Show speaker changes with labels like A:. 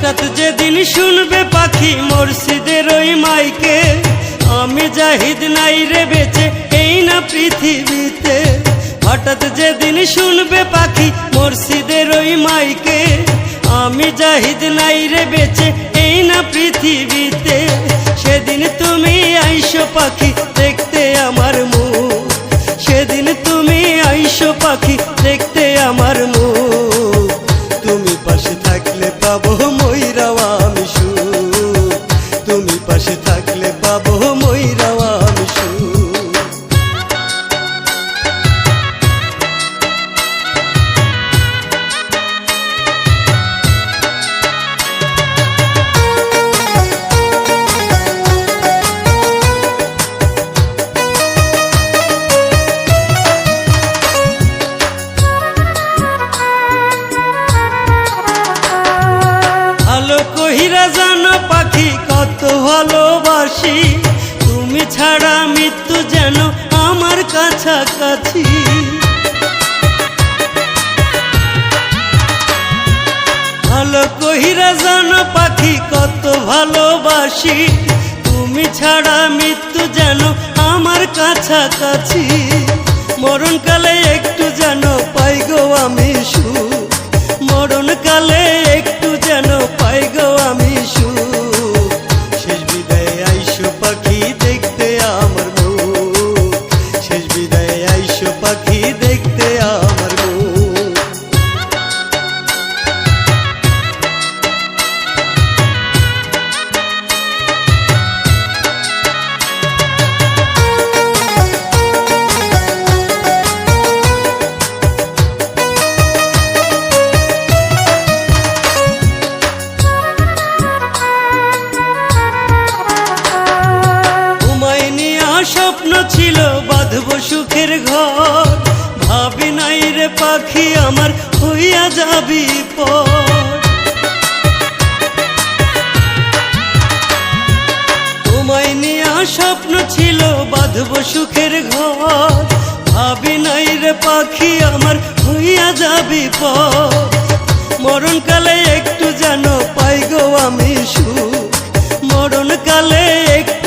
A: হঠাৎ যেদিন শুনবে পাখি মসজিদের ওই মাইকে, আমি জাহিদ নাই রে বেঁচে এই না পৃথিবীতে। হঠাৎ যেদিন শুনবে পাখি মসজিদের ওই মাইকে, আমি জাহিদ নাই রে বেঁচে এই না পৃথিবীতে। সেদিন তুমি আইসো পাখি দেখতে আমার মুখ, সেদিন তুমি আইসো পাখি দেখতে আমার মুখ। তুমি পাশে থাকলে পাবো ময়রাও আমি সুখ, তুমি পাশে থাকলে পাবো ময়রাও আমি সুখ। ভালো কহিরা জানো পাখি কত ভালোবাসি, তুমি ছাড়া মৃত্যু যেন আমার কাছাকাছি। ভালো কহিরা জানো পাখি কত ভালোবাসি, তুমি ছাড়া মৃত্যু যেন আমার কাছাকাছি। মরণকালে একটু যেন পাই গো আমি সুখ, মরণকালে একটু যেন পাই গো আমি সুখ। শেষ বিদায়ে আইসো পাখি দেখতে আমার মুখ, শেষ বিদায়ে আইসো পাখি দেখতে আমার মুখ। স্বপ্ন ছিল বাঁধব সুখের ঘর, ভাবি নাই রে পাখি আমার হইয়া যাবি পর। তোমায় নিয়া স্বপ্ন ছিল বাঁধব সুখের ঘর, ভাবি নাই রে পাখি আমার হইয়া যাবি পর। মরণকালে একটু যেন পাই গো আমি সুখ, মরণকালে একটু